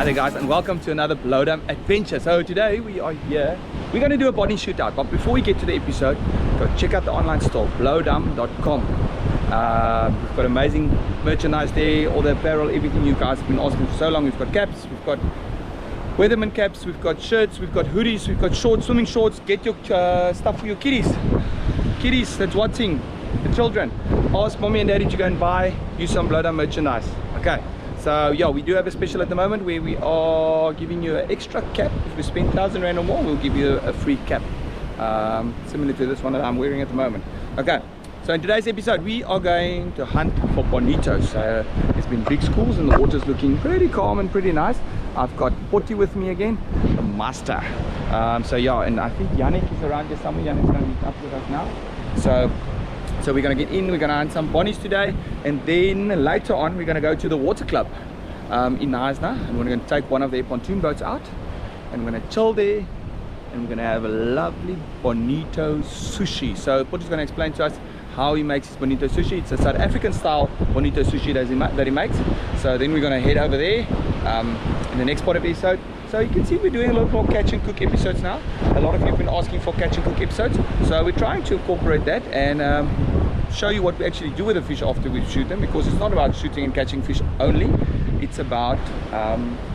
Hi there guys, and welcome to another Blowdown adventure. So today we are here, we're going to do a body shootout, but before we get to the episode, go check out the online store, blowdown.com. We've got amazing merchandise there, all the apparel, everything you guys have been asking for so long. We've got caps, we've got weatherman caps, we've got shirts, we've got hoodies, we've got shorts, swimming shorts. Get your stuff for your kiddies that's watching, the children. Ask mommy and daddy to go and buy you some Blowdown merchandise. Okay, so yeah, we do have a special at the moment where we are giving you an extra cap. If you spend 1,000 Rand or more, we'll give you a free cap, similar to this one that I'm wearing at the moment. Okay, so in today's episode we are going to hunt for bonitos. So there's been big schools and the water's looking pretty calm and pretty nice. I've got Pottie with me again, the master. So yeah, and I think Yannick is around here somewhere. Yannick's going to meet up with us now. So we're going to get in, we're going to hunt some bonnies today, and then later on we're going to go to the water club in Knysna, and we're going to take one of their pontoon boats out, and we're going to chill there, and we're going to have a lovely bonito sushi. So Pottie's going to explain to us how he makes his bonito sushi. It's a South African style bonito sushi that he makes. So then we're going to head over there in the next part of the episode. So you can see we're doing a lot more catch and cook episodes now. A lot of you have been asking for catch and cook episodes, so we're trying to incorporate that and show you what we actually do with the fish after we shoot them, because it's not about shooting and catching fish only, it's about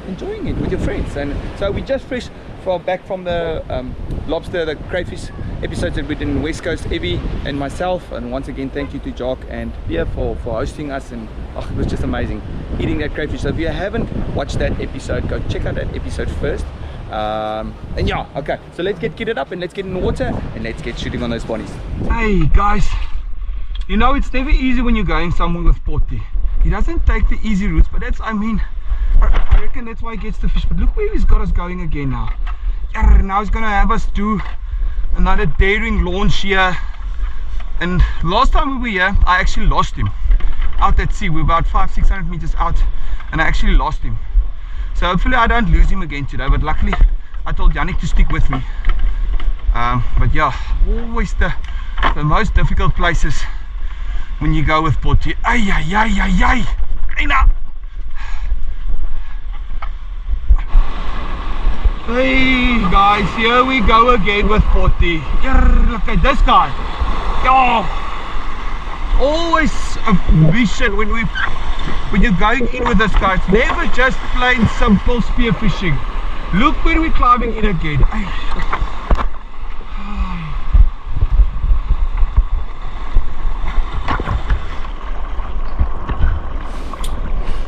enjoying it with your friends. And so we just back from the lobster, the crayfish episodes that we did in West Coast, Evie and myself. And once again, thank you to Jock and Pia for hosting us, and it was just amazing eating that crayfish. So if you haven't watched that episode, go check out that episode first. And yeah, okay, so let's get kitted up and let's get in the water and let's get shooting on those bonnies. Hey guys, you know it's never easy when you're going somewhere with Pottie. He doesn't take the easy routes, but that's, I reckon that's why he gets the fish. But look where he's got us going again now. Now he's gonna have us do another daring launch here. And last time we were here, I actually lost him out at sea. We're about 500-600 meters out, and I actually lost him. So hopefully I don't lose him again today, but luckily I told Yannick to stick with me. But yeah, always the most difficult places when you go with Pottie. Ay, ay, ay, ay, ay. Hey now. Hey guys, here we go again with Pottie. Look at this guy. Oh, always a vision when you're going in with this guy. It's never just plain simple spearfishing. Look where we're climbing in again.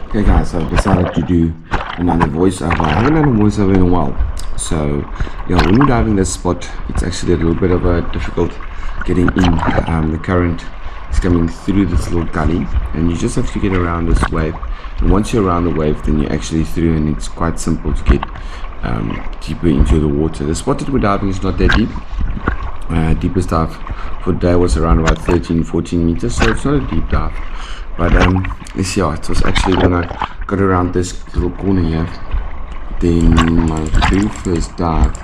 Okay guys, so I've decided to do another voiceover. I haven't done a voiceover in a while. So yeah, when you're diving this spot, it's actually a little bit of a difficult getting in. The current is coming through this little gully, and you just have to get around this wave. And once you're around the wave, then you're actually through, and it's quite simple to get deeper into the water. The spot that we're diving is not that deep. Deepest dive for today was around about 13-14 meters, so it's not a deep dive. But yeah, it was actually when I got around this little corner here, then my very first dive,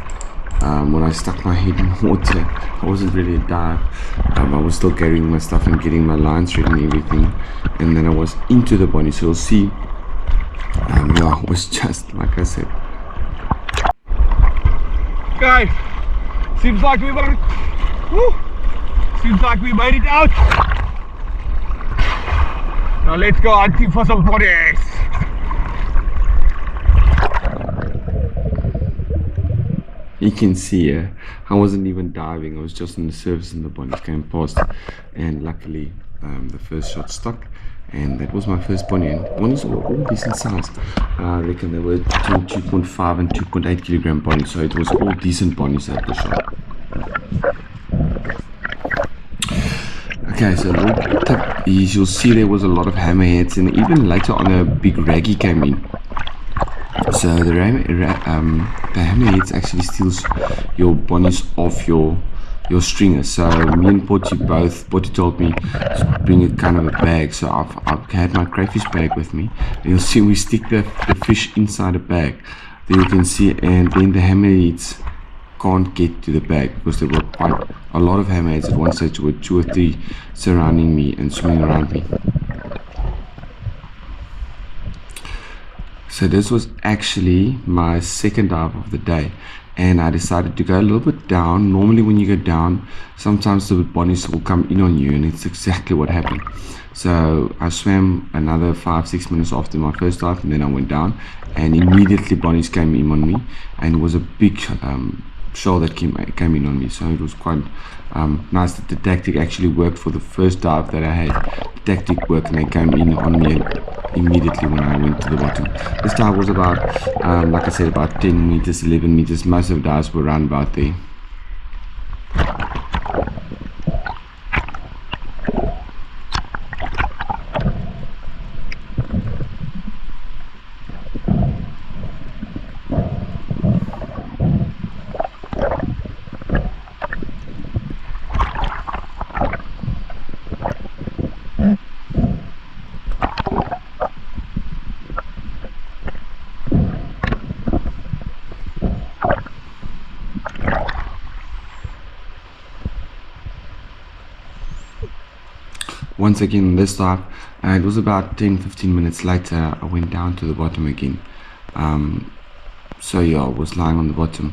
when I stuck my head in the water, it wasn't really a dive. I was still carrying my stuff and getting my lines ready and everything, and then I was into the bonnie. So you'll see, yeah, it was just like I said. Guys, seems like we made it out. Now let's go hunting for some bonnies. You can see I wasn't even diving, I was just on the surface and the bonnies came past, and luckily the first shot stuck, and that was my first bonnie. And bonnies were all decent size. I reckon they were between 2.5 and 2.8 kilogram bonnies, so it was all decent bonnies at the shot. Okay, so the little tip is you'll see there was a lot of hammerheads, and even later on a big raggy came in. So the hammerheads actually steals your bonnies off your stringer. So me and Pottie Pottie told me to bring a kind of a bag. So I've had my crayfish bag with me, and you'll see we stick the fish inside a bag. There you can see, and then the hammerheads can't get to the bag because there were quite a lot of hammerheads at one stage. There were 2 or 3 surrounding me and swimming around me. So this was actually my second dive of the day, and I decided to go a little bit down. Normally when you go down, sometimes the bonnies will come in on you, and it's exactly what happened. So I swam another 5-6 minutes after my first dive, and then I went down, and immediately bonnies came in on me, and it was a big shoal that came in on me. So it was quite nice that the tactic actually worked for the first dive that I had. The tactic worked, and they came in on me immediately when I went to the bottom. This dive was about, like I said, about 10 meters, 11 meters. Most of the dives were around about there. Once again this dive, it was about 10-15 minutes later, I went down to the bottom again. So yeah, I was lying on the bottom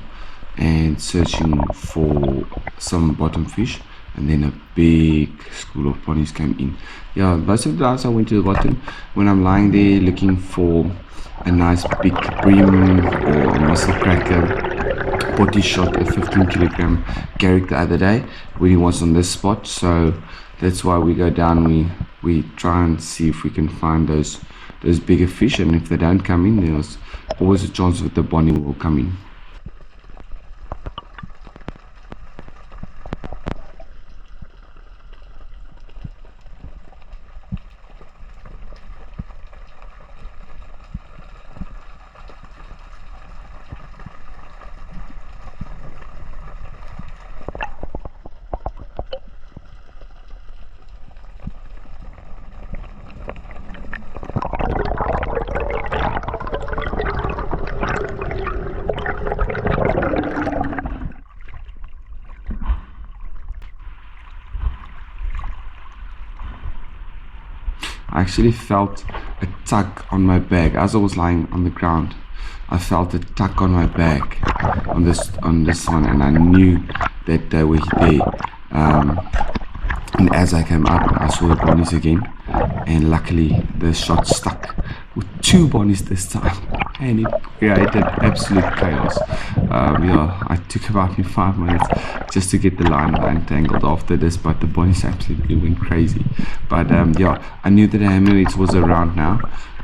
and searching for some bottom fish, and then a big school of bonnies came in. Yeah, most of the dives I went to the bottom when I'm lying there looking for a nice big bream or a mussel cracker. Pottie shot a 15 kilogram carrick the other day when he was on this spot, so that's why we go down. We try and see if we can find those bigger fish, and if they don't come in, there's always a chance that the bonnie will come in. I actually felt a tug on my bag as I was lying on the ground. I felt a tug on my bag on this one, and I knew that they were there. And as I came up, I saw the bonnies again, and luckily the shot stuck with 2 bonnies this time, and it created absolute chaos. Yeah, I took about 5 minutes just to get the line untangled after this, but the bonnies absolutely went crazy. But yeah, I knew that the hammerheads was around now,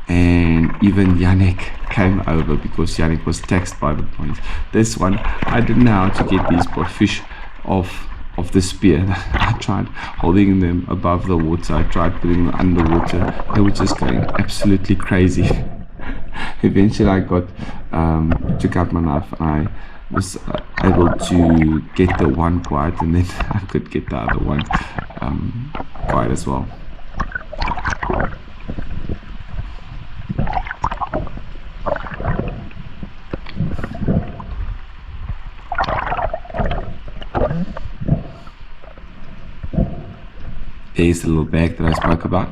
and even Yannick came over because Yannick was taxed by the bonnies. This one, I didn't know how to get these fish off the spear. I tried holding them above the water, I tried putting them underwater. They were just going absolutely crazy. Eventually I took out my knife, and I was able to get the one quiet, and then I could get the other one quiet as well. There's the little bag that I spoke about.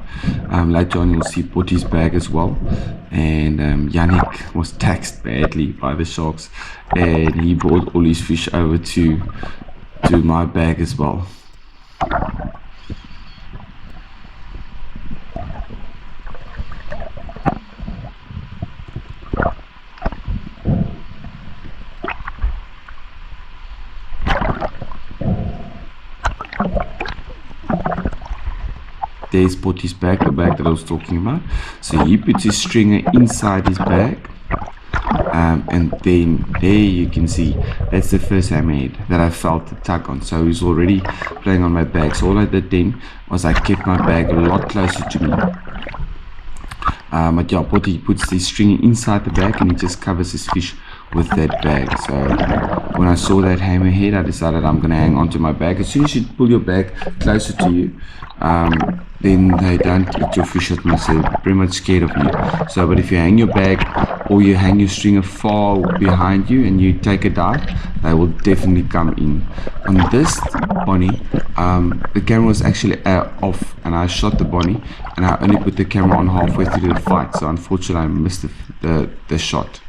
Later on you'll see Pottie's bag as well, and Yannick was taxed badly by the sharks, and he brought all his fish over to my bag as well. There's Pottie's bag, the bag that I was talking about. So he puts his stringer inside his bag, and then there you can see that's the first hammerhead that I felt the tug on. So he's already playing on my bag. So all I did then was I kept my bag a lot closer to me. But yeah, Pottie puts the string inside the bag, and he just covers his fish with that bag. So when I saw that hammerhead, I decided I'm going to hang on to my bag. As soon as you pull your bag closer to you, then they don't eat your fish at much. They're pretty much scared of you. So but if you hang your bag or you hang your stringer far behind you and you take a dive, they will definitely come in. On this bonnie, the camera was actually off, and I shot the bonnie, and I only put the camera on halfway through the fight, so unfortunately I missed the shot.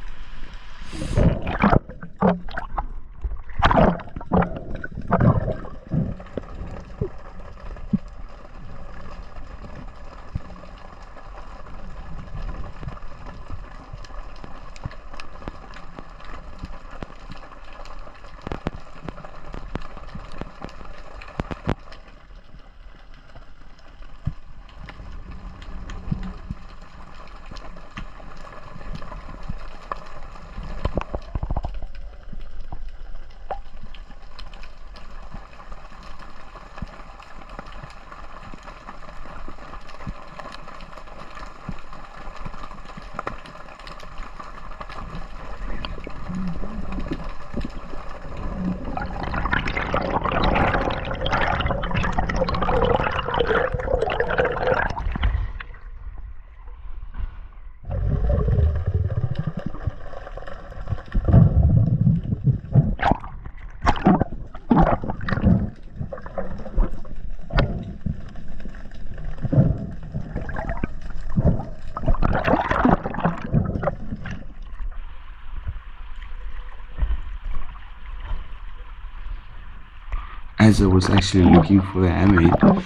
As I was actually looking for the hammerhead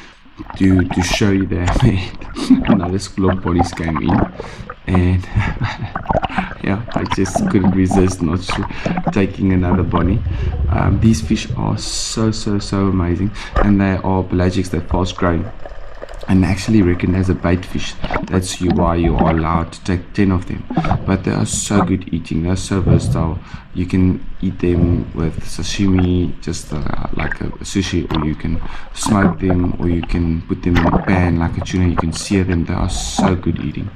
to show you the hammerhead, another school of bodies came in, and yeah, I just couldn't resist not taking another bonnie. These fish are so amazing, and they are pelagics, they're fast growing, and actually reckoned as a bait fish. That's why you are allowed to take 10 of them. But they are so good eating, they're so versatile. You can eat them with sashimi, just like a sushi, or you can smoke them, or you can put them in a pan like a tuna. You can sear them. They are so good eating.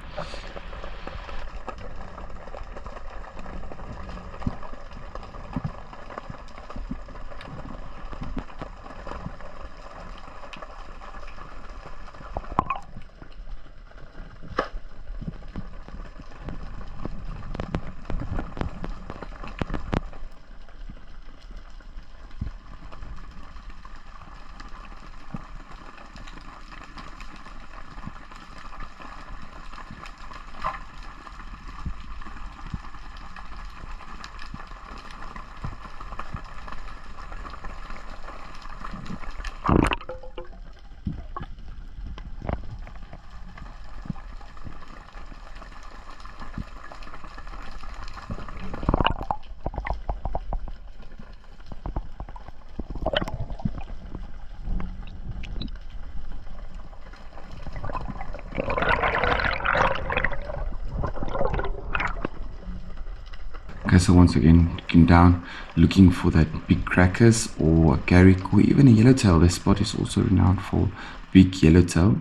Okay, so once again, looking down, looking for that big crackers or a garrick or even a yellowtail. This spot is also renowned for big yellowtail.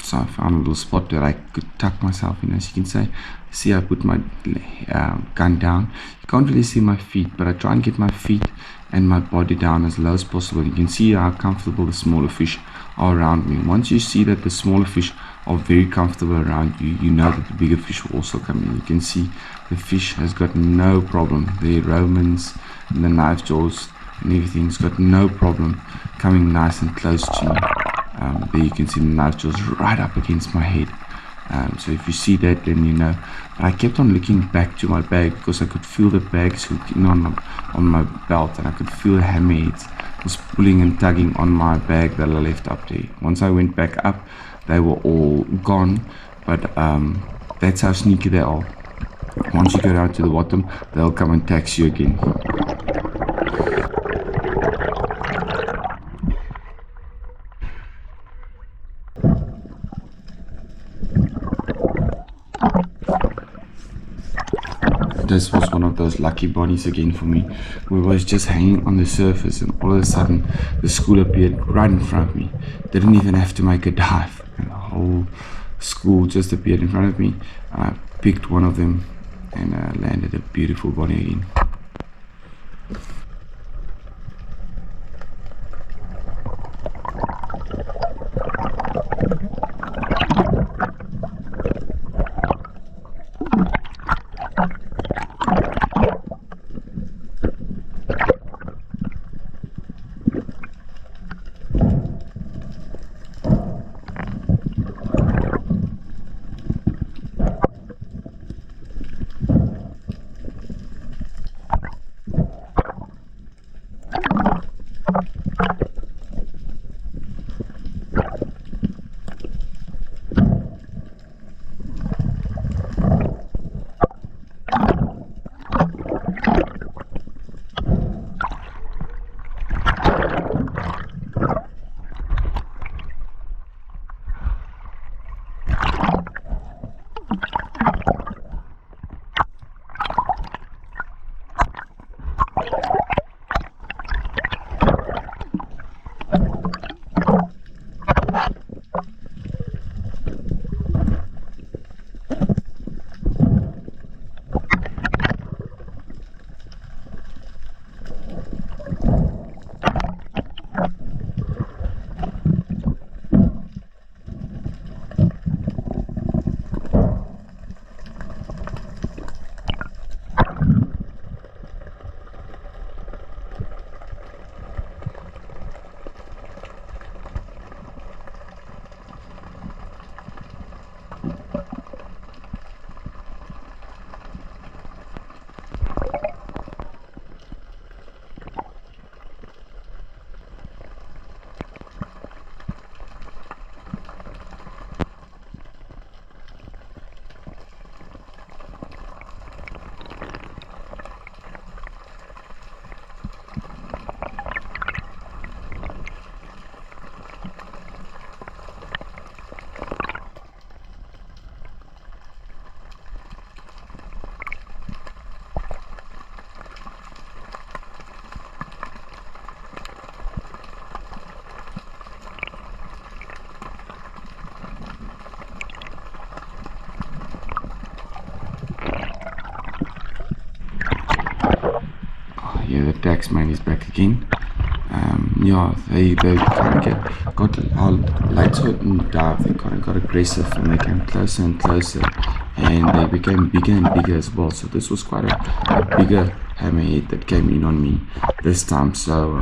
So I found a little spot that I could tuck myself in, as you can see I put my gun down. You can't really see my feet, but I try and get my feet and my body down as low as possible. You can see how comfortable the smaller fish are around me. Once you see that the smaller fish are very comfortable around you, you know that the bigger fish will also come in. You can see the fish has got no problem. The Romans and the knife jaws and everything's got no problem coming nice and close to me. There you can see the knife jaws right up against my head. So if you see that, then you know. But I kept on looking back to my bag because I could feel the bags hooking on my belt, and I could feel the hammerheads was pulling and tugging on my bag that I left up there. Once I went back up, they were all gone. But that's how sneaky they are. Once you go down to the bottom, they'll come and tax you again. This was one of those lucky bonnies again for me, where I was just hanging on the surface and all of a sudden the school appeared right in front of me. Didn't even have to make a dive, and the whole school just appeared in front of me. I picked one of them and landed a beautiful bonnie again. taxman is back again. Yeah, they kind of got later in the dive. They kind of got aggressive and they came closer and closer, and they became bigger and bigger as well. So this was quite a bigger hammerhead that came in on me this time. So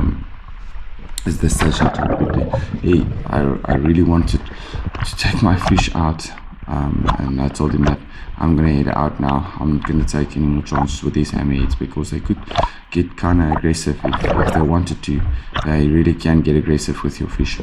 as the stage I told you, hey, I really wanted to take my fish out, and I told him that I'm gonna head out now. I'm not gonna take any more chances with these hammerheads because they could get kind of aggressive if they wanted to. They really can get aggressive with your fish.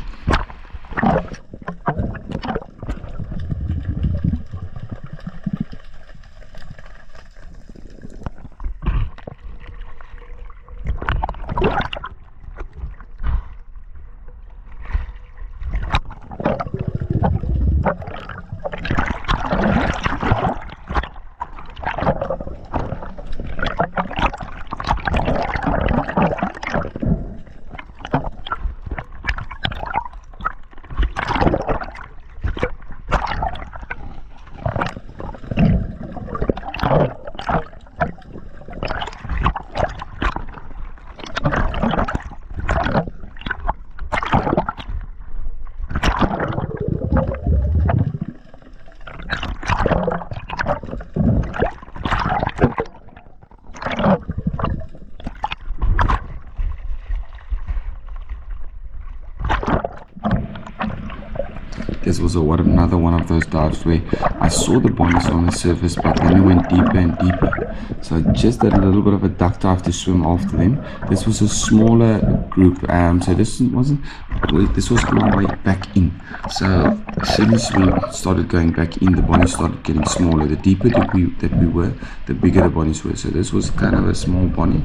This was another one of those dives where I saw the bonnies on the surface, but then they went deeper and deeper. So I just did a little bit of a duck dive to swim after them. This was a smaller group, so this was on my way back in. So as soon as we started going back in, the bonnies started getting smaller. The deeper that we were, the bigger the bonnies were. So this was kind of a small bonnie.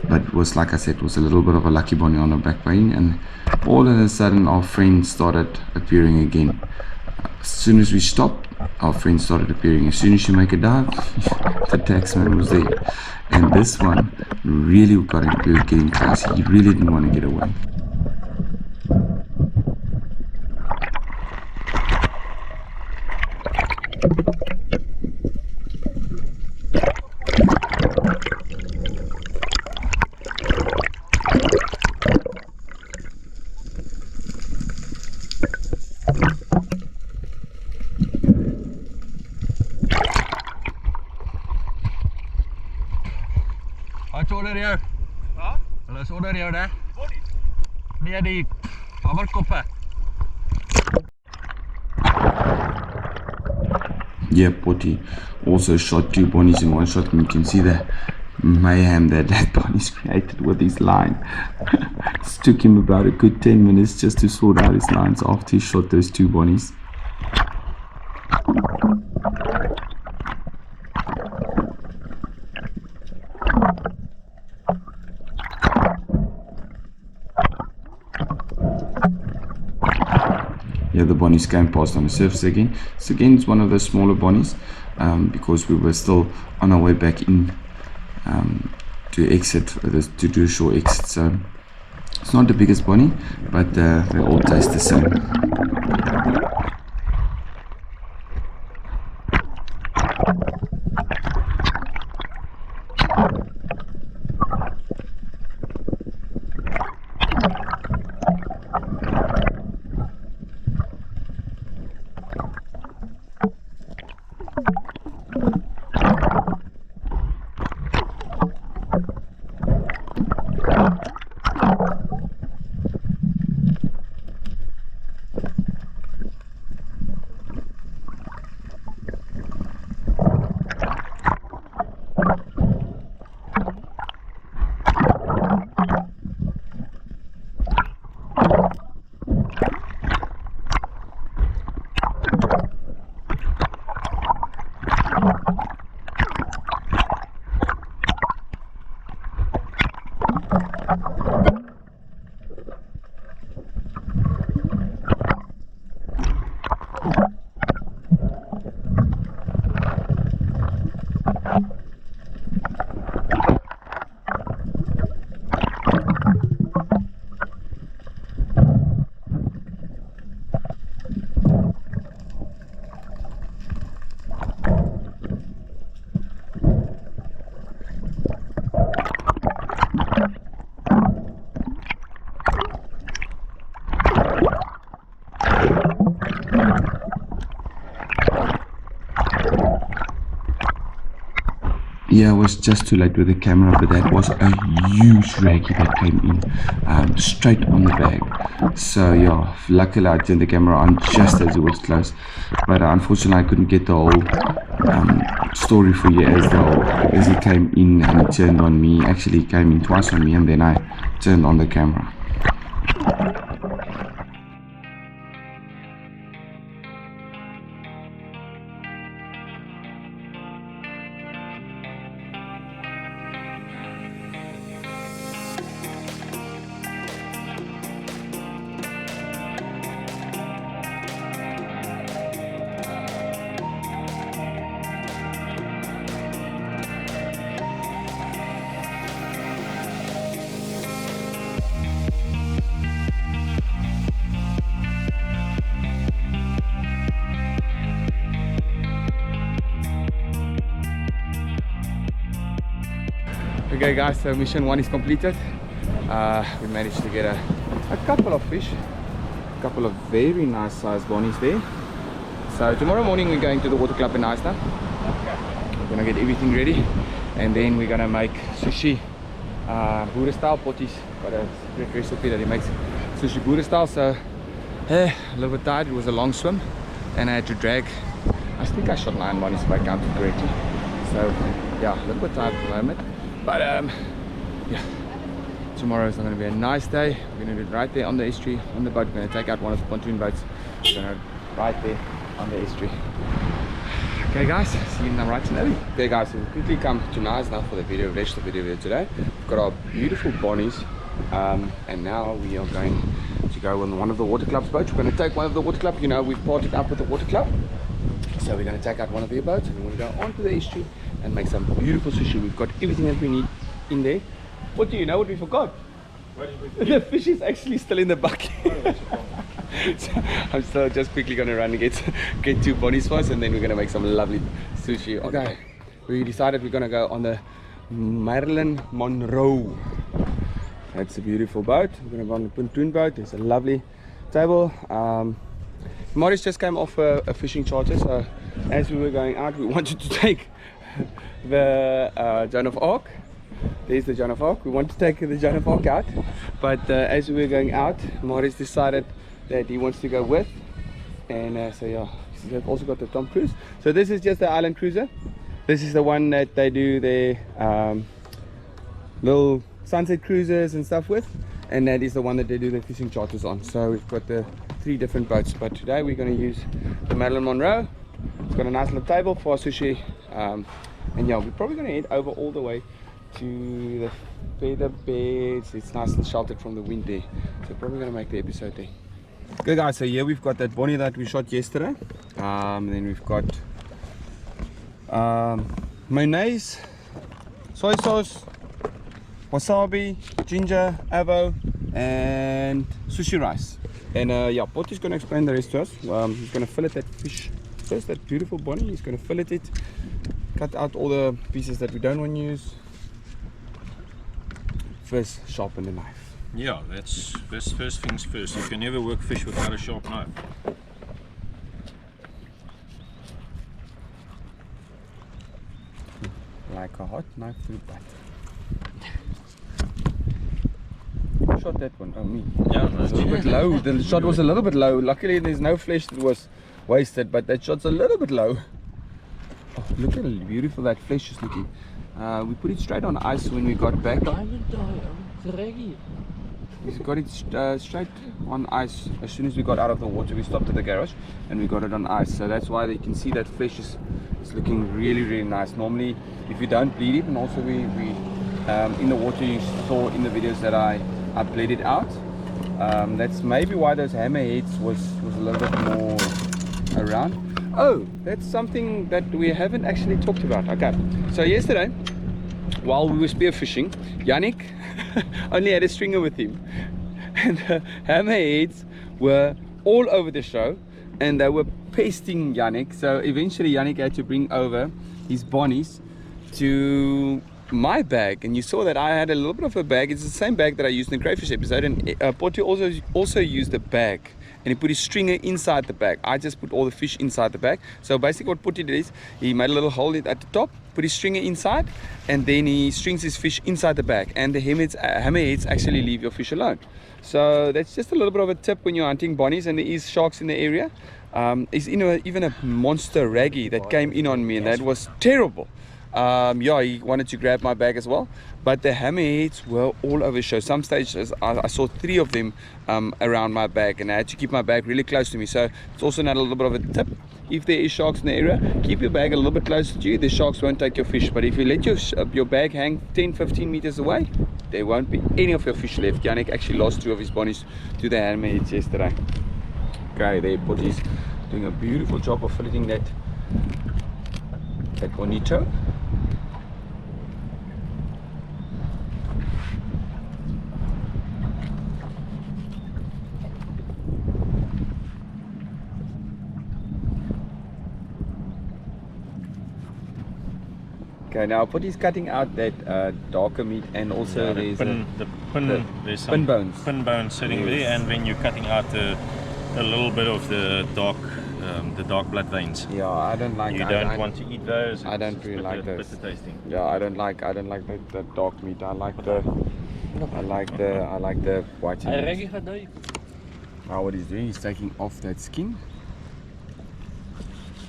But it was, like I said, it was a little bit of a lucky bonnie on the back vein, and all of a sudden our friends started appearing again. As soon as we stopped, our friends started appearing. As soon as you make a dive, the taxman was there, and this one really got into getting close. He really didn't want to get away. Wat order jou? Wat? Hulle is onder jou, né? Bonnies. Nee, die hamerkoppe. Yeah, Pottie also shot 2 bonnies in one shot, and you can see the mayhem that bonnie's created with his line. It took him about a good 10 minutes just to sort out his lines after he shot those 2 bonnies. Yeah, the bonnies came past on the surface again. So again, it's one of those smaller bonnies, because we were still on our way back in to exit, to do a shore exit. So it's not the biggest bonnie, but they all taste the same. Yeah, I was just too late with the camera, but that was a huge raggy that came in straight on the bag. So yeah, luckily I turned the camera on just as it was close, but unfortunately I couldn't get the whole story for you as he came in and he turned on me. Actually, he came in twice on me, and then I turned on the camera. Okay guys, so mission 1 is completed. We managed to get a couple of fish, a couple of very nice sized bonnies there. So tomorrow morning we're going to the water club in Knysna. We're gonna get everything ready, and then we're gonna make sushi, Buddha style. Pottie's got a secret recipe that he makes sushi Buddha style. So a little bit tired. It was a long swim and I had to drag, I think I shot 9 bonnies if I counted correctly. So yeah, a little bit tired at the moment. But yeah, tomorrow is going to be a nice day. We're going to do it right there on the estuary, on the boat. We're going to take out one of the pontoon boats. We're going to right there on the estuary. Okay guys, see you right in early. Okay guys, so we'll quickly come to Knysna for the video, rest of the video today. We've got our beautiful bonnies, and now we are going to go on one of the water club's boats. We're going to take one of the water club, you know, we've partnered up with the water club. So we're going to take out one of their boats and we're going to go onto the estuary and make some beautiful sushi. We've got everything that we need in there. What do you know what we forgot? The fish is actually still in the bucket. So I'm still just quickly going to run and get 2 bonnies first, and then we're going to make some lovely sushi. Okay, we decided we're going to go on the Marilyn Monroe. That's a beautiful boat. We're going to go on the pontoon boat. There's a lovely table. Morris just came off a fishing charter, so as we were going out, we wanted to take the Joan of Arc. There's the Joan of Arc. We want to take the Joan of Arc out, but as we were going out, Morris decided that he wants to go with, and so yeah, they've also got the Tom Cruise. So this is just the island cruiser. This is the one that they do their little sunset cruises and stuff with, and that is the one that they do the fishing charters on. So we've got the 3 different boats, but today we're going to use the Marilyn Monroe. It's got a nice little table for our sushi, and yeah, we're probably going to head over all the way to the feather beds. It's nice and sheltered from the wind there, so probably going to make the episode there. Okay guys, so here we've got that bonnie that we shot yesterday. Then we've got mayonnaise, soy sauce, wasabi, ginger, avo, and sushi rice. And yeah, Pottie's going to explain the rest to us. He's going to fillet that fish first, that beautiful bonnie. He's going to fillet it, cut out all the pieces that we don't want to use. First, sharpen the knife. Yeah, that's first things first. You can never work fish without a sharp knife. Like a hot knife through butter. Who shot that one? Oh, me. Yeah, It was a little bit low. The shot was a little bit low. Luckily, there's no flesh that was wasted, but that shot's a little bit low. Oh, look at how beautiful that flesh is looking. We put it straight on ice when we got back. We got it straight on ice. As soon as we got out of the water, we stopped at the garage and we got it on ice. So that's why you can see that flesh is looking really, really nice. Normally, if you don't bleed it, and also we in the water, you saw in the videos that I bled it out. That's maybe why those hammerheads was a little bit more around. Oh, that's something that we haven't actually talked about. Okay, so yesterday, while we were spearfishing, Yannick only had a stringer with him, and the hammerheads were all over the show and they were pesting Yannick. So eventually Yannick had to bring over his bonnies to my bag, and you saw that I had a little bit of a bag. It's the same bag that I used in the crayfish episode, and Pottie also used a bag, and he put his stringer inside the bag. I just put all the fish inside the bag. So basically what Pottie did is he made a little hole at the top, put his stringer inside, and then he strings his fish inside the bag, and the hammerheads actually leave your fish alone. So that's just a little bit of a tip when you're hunting bonnies and there is sharks in the area. There's even a monster raggy that came in on me, and that was terrible. Yeah, he wanted to grab my bag as well, but the hammerheads were all over show. Some stages I saw 3 of them around my bag, and I had to keep my bag really close to me. So it's also another little bit of a tip. If there is sharks in the area, keep your bag a little bit closer to you. The sharks won't take your fish, but if you let your bag hang 10-15 meters away, there won't be any of your fish left. Yannick actually lost 2 of his bonnies to the hammerheads yesterday. Okay, there Pottie's doing a beautiful job of filleting that bonito. Okay, now Pottie's cutting out that darker meat, and also there's there's some pin bones. Pin bones sitting there, and then you're cutting out a little bit of the dark blood veins. Yeah, I don't like. You don't want to eat those. I don't really like those. Bitter tasting. Yeah, I don't like the dark meat. I like the white meat. Now what he's doing is taking off that skin.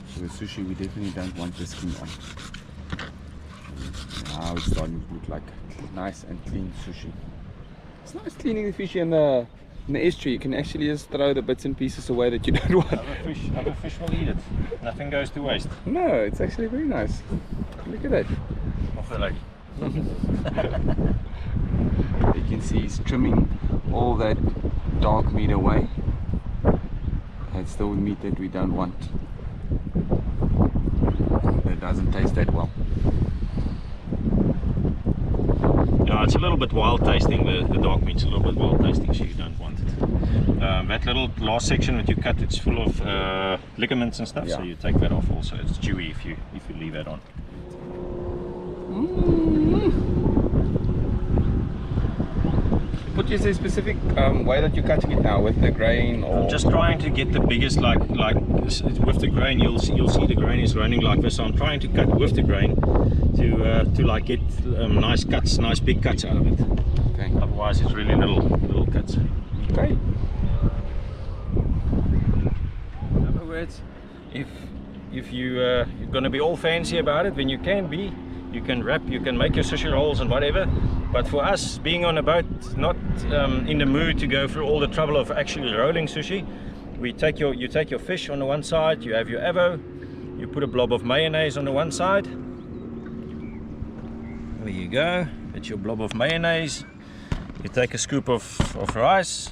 For the sushi, we definitely don't want the skin on. Now it's starting to look like nice and clean sushi. It's nice cleaning the fish in the estuary. You can actually just throw the bits and pieces away that you don't want. Other fish will eat it. Nothing goes to waste. No, it's actually very nice. Look at that. Off the lady. You can see he's trimming all that dark meat away. That's the meat that we don't want. That doesn't taste that well. Yeah, it's a little bit wild tasting. The dark meat's a little bit wild tasting, so you don't want it. That little last section that you cut, it's full of ligaments and stuff, so you take that off also. It's chewy if you leave that on. Put you a specific way that you're cutting it now, with the grain, or I'm just trying to get the biggest, like with the grain, you'll see the grain is running like this. So I'm trying to cut with the grain to like get nice cuts, nice big cuts out of it. Okay. Otherwise, it's really little cuts. Okay. In other words, if you're gonna be all fancy about it, then you can be. You can wrap, you can make your sushi rolls and whatever. But for us, being on a boat, not in the mood to go through all the trouble of actually rolling sushi, you take your fish on the one side, you have your avo, you put a blob of mayonnaise on the one side. There you go, that's your blob of mayonnaise. You take a scoop of rice,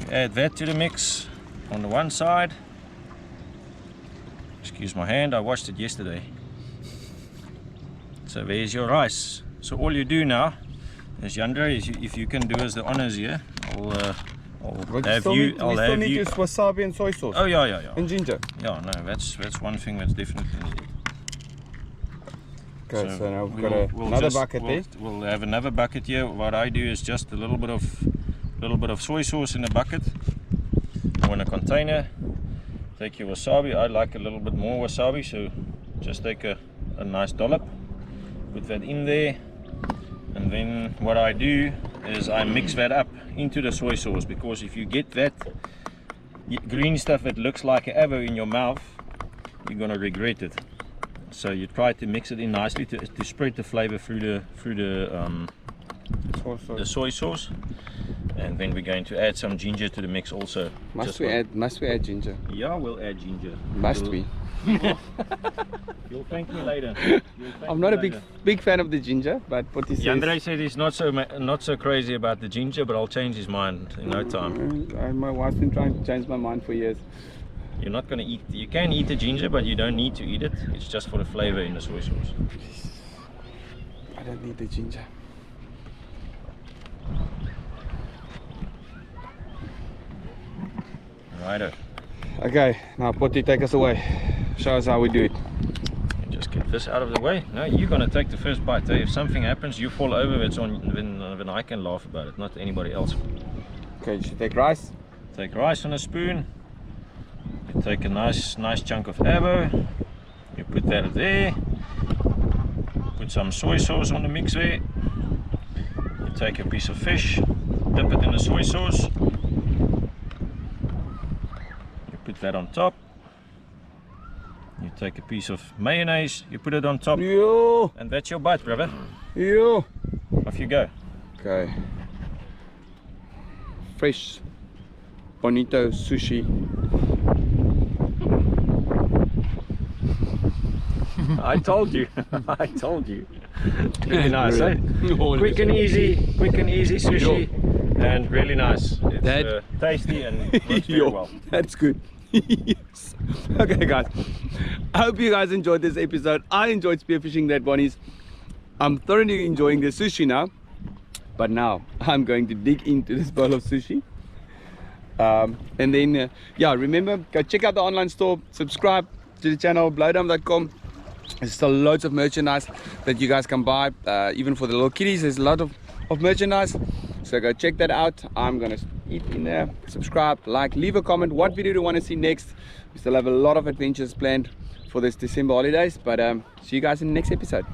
you add that to the mix on the one side. Excuse my hand, I washed it yesterday. So there's your rice. So all you do now is, Yandre, is if you can do us the honors here, I'll have you. Use wasabi and soy sauce. Oh yeah. And ginger. Yeah, no, that's one thing that's definitely needed. Okay, so now we've got another bucket there. We'll have another bucket here. What I do is just a little bit of soy sauce in a bucket or in a container. Take your wasabi. I like a little bit more wasabi, so just take a nice dollop. Put that in there, and then what I do is I mix that up into the soy sauce, because if you get that green stuff that looks like an avo in your mouth, you're gonna regret it. So you try to mix it in nicely to spread the flavor through the soy sauce, and then we're going to add some ginger to the mix also. Must we add ginger? Yeah, we'll add ginger. Must we? You'll thank me later. I'm not a big fan of the ginger, but what he says. Yandre said he's not so crazy about the ginger, but I'll change his mind in no time. My wife's been trying to change my mind for years. You're not going to eat. You can eat the ginger, but you don't need to eat it. It's just for the flavor in the soy sauce. I don't need the ginger. Righto. Okay, now Pottie, take us away. Show us how we do it. Just get this out of the way. No, you're gonna take the first bite. If something happens, you fall over. It's on. Then I can laugh about it, not anybody else. Okay, you should take rice. Take rice on a spoon. You take a nice chunk of avo. You put that there. Put some soy sauce on the mix there. You take a piece of fish, dip it in the soy sauce. You put that on top. You take a piece of mayonnaise, you put it on top. Yo, And that's your bite, brother. yo. Off you go. Okay. Fresh Bonito sushi. I told you. I told you. Really nice, eh? Oh, Quick and easy sushi, and really nice. It's That- tasty and works very Yo, well. that's good. Yes. Okay, guys. I hope you guys enjoyed this episode. I enjoyed spearfishing that Bonnies. I'm thoroughly enjoying the sushi now. But now I'm going to dig into this bowl of sushi. And then, yeah, remember, go check out the online store. Subscribe to the channel, blowdam.com. There's still loads of merchandise that you guys can buy. Even for the little kiddies, there's a lot of merchandise. So go check that out. I'm gonna eat in there. Subscribe, like, leave a comment. What video do you want to see next? We still have a lot of adventures planned for this December holidays. But see you guys in the next episode.